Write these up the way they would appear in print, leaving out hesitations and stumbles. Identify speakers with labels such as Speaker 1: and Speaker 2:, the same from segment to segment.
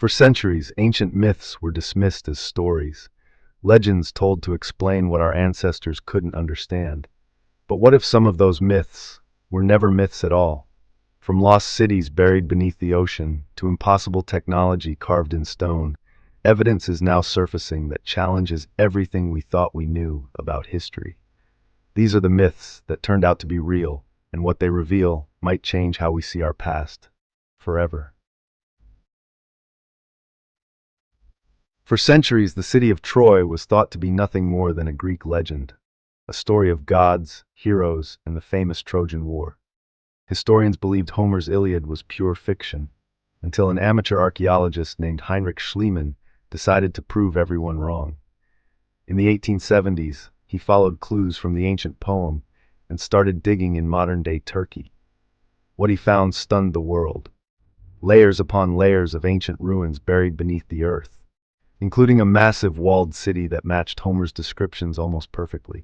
Speaker 1: For centuries, ancient myths were dismissed as stories, legends told to explain what our ancestors couldn't understand. But what if some of those myths were never myths at all? From lost cities buried beneath the ocean to impossible technology carved in stone, evidence is now surfacing that challenges everything we thought we knew about history. These are the myths that turned out to be real, and what they reveal might change how we see our past forever. For centuries, the city of Troy was thought to be nothing more than a Greek legend, a story of gods, heroes, and the famous Trojan War. Historians believed Homer's Iliad was pure fiction, until an amateur archaeologist named Heinrich Schliemann decided to prove everyone wrong. In the 1870s, he followed clues from the ancient poem and started digging in modern-day Turkey. What he found stunned the world. Layers upon layers of ancient ruins buried beneath the earth, including a massive walled city that matched Homer's descriptions almost perfectly.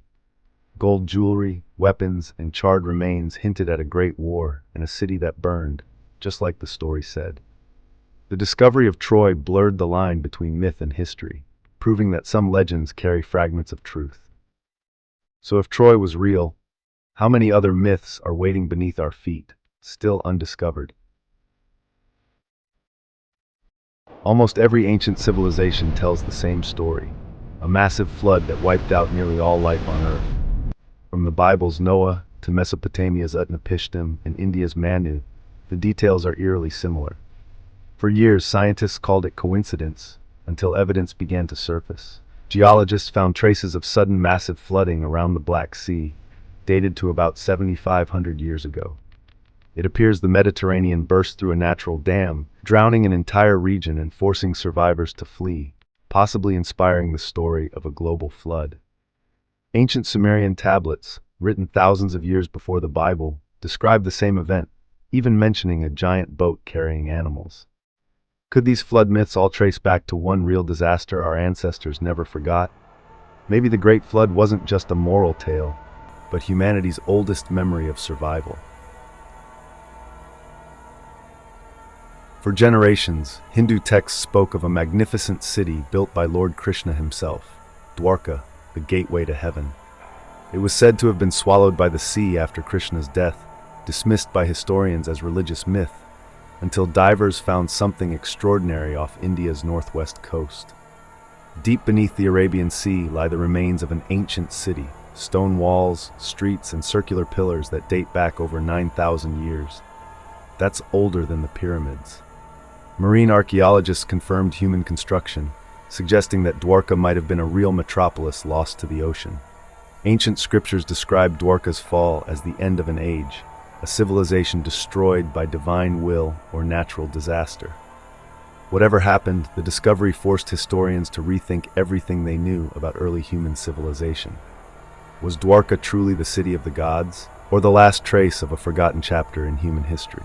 Speaker 1: Gold jewelry, weapons, and charred remains hinted at a great war and a city that burned, just like the story said. The discovery of Troy blurred the line between myth and history, proving that some legends carry fragments of truth. So if Troy was real, how many other myths are waiting beneath our feet, still undiscovered? Almost every ancient civilization tells the same story, a massive flood that wiped out nearly all life on Earth. From the Bible's Noah to Mesopotamia's Utnapishtim and India's Manu, the details are eerily similar. For years, scientists called it coincidence, until evidence began to surface. Geologists found traces of sudden massive flooding around the Black Sea, dated to about 7,500 years ago. It appears the Mediterranean burst through a natural dam, drowning an entire region and forcing survivors to flee, possibly inspiring the story of a global flood. Ancient Sumerian tablets, written thousands of years before the Bible, describe the same event, even mentioning a giant boat carrying animals. Could these flood myths all trace back to one real disaster our ancestors never forgot? Maybe the Great Flood wasn't just a moral tale, but humanity's oldest memory of survival. For generations, Hindu texts spoke of a magnificent city built by Lord Krishna himself, Dwarka, the gateway to heaven. It was said to have been swallowed by the sea after Krishna's death, dismissed by historians as religious myth, until divers found something extraordinary off India's northwest coast. Deep beneath the Arabian Sea lie the remains of an ancient city, stone walls, streets, and circular pillars that date back over 9,000 years. That's older than the pyramids. Marine archaeologists confirmed human construction, suggesting that Dwarka might have been a real metropolis lost to the ocean. Ancient scriptures describe Dwarka's fall as the end of an age, a civilization destroyed by divine will or natural disaster. Whatever happened, the discovery forced historians to rethink everything they knew about early human civilization. Was Dwarka truly the city of the gods, or the last trace of a forgotten chapter in human history?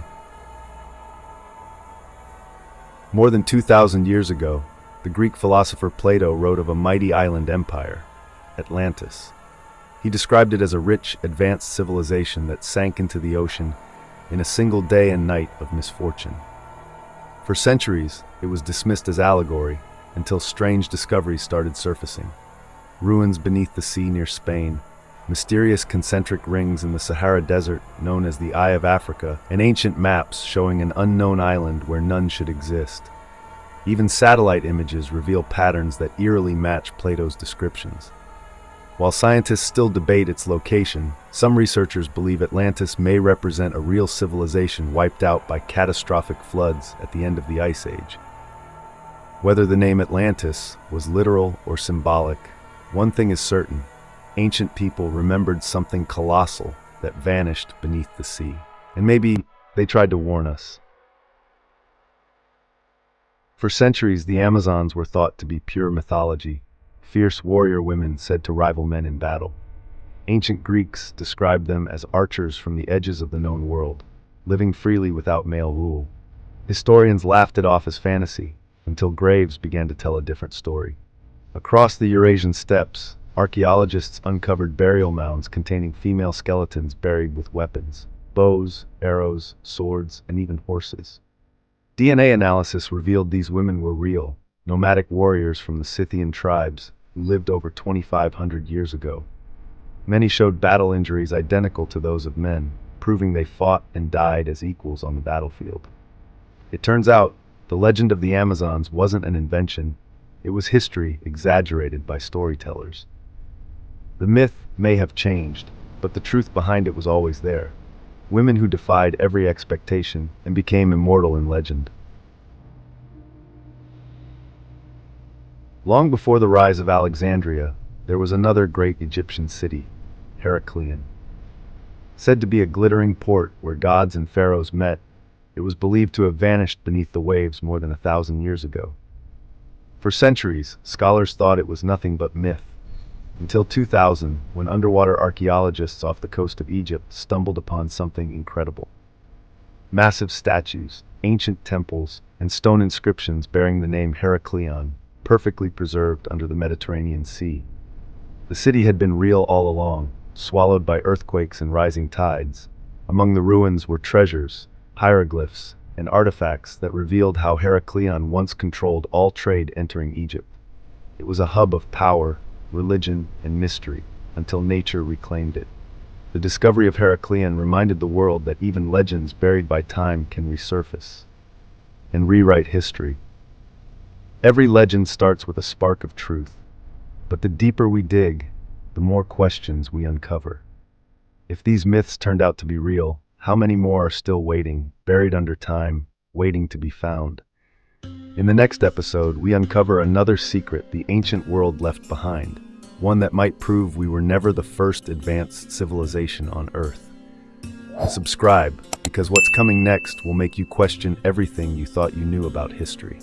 Speaker 1: More than 2,000 years ago, the Greek philosopher Plato wrote of a mighty island empire, Atlantis. He described it as a rich, advanced civilization that sank into the ocean in a single day and night of misfortune. For centuries, it was dismissed as allegory until strange discoveries started surfacing. Ruins beneath the sea near Spain, mysterious concentric rings in the Sahara Desert known as the Eye of Africa, and ancient maps showing an unknown island where none should exist. Even satellite images reveal patterns that eerily match Plato's descriptions. While scientists still debate its location, some researchers believe Atlantis may represent a real civilization wiped out by catastrophic floods at the end of the Ice Age. Whether the name Atlantis was literal or symbolic, one thing is certain: ancient people remembered something colossal that vanished beneath the sea. And maybe they tried to warn us. For centuries, the Amazons were thought to be pure mythology, fierce warrior women said to rival men in battle. Ancient Greeks described them as archers from the edges of the known world, living freely without male rule. Historians laughed it off as fantasy, until graves began to tell a different story. Across the Eurasian steppes, archaeologists uncovered burial mounds containing female skeletons buried with weapons, bows, arrows, swords, and even horses. DNA analysis revealed these women were real, nomadic warriors from the Scythian tribes who lived over 2,500 years ago. Many showed battle injuries identical to those of men, proving they fought and died as equals on the battlefield. It turns out, the legend of the Amazons wasn't an invention, it was history exaggerated by storytellers. The myth may have changed, but the truth behind it was always there. Women who defied every expectation and became immortal in legend. Long before the rise of Alexandria, there was another great Egyptian city, Heracleion. Said to be a glittering port where gods and pharaohs met, it was believed to have vanished beneath the waves more than 1,000 years ago. For centuries, scholars thought it was nothing but myth, until 2000, when underwater archaeologists off the coast of Egypt stumbled upon something incredible. Massive statues, ancient temples, and stone inscriptions bearing the name Heracleion, perfectly preserved under the Mediterranean Sea. The city had been real all along, swallowed by earthquakes and rising tides. Among the ruins were treasures, hieroglyphs, and artifacts that revealed how Heracleion once controlled all trade entering Egypt. It was a hub of power, religion, and mystery, until nature reclaimed it. The discovery of Heracleion reminded the world that even legends buried by time can resurface and rewrite history. Every legend starts with a spark of truth, but the deeper we dig, the more questions we uncover. If these myths turned out to be real, how many more are still waiting, buried under time, waiting to be found? In the next episode, we uncover another secret the ancient world left behind, one that might prove we were never the first advanced civilization on Earth. Subscribe, because what's coming next will make you question everything you thought you knew about history.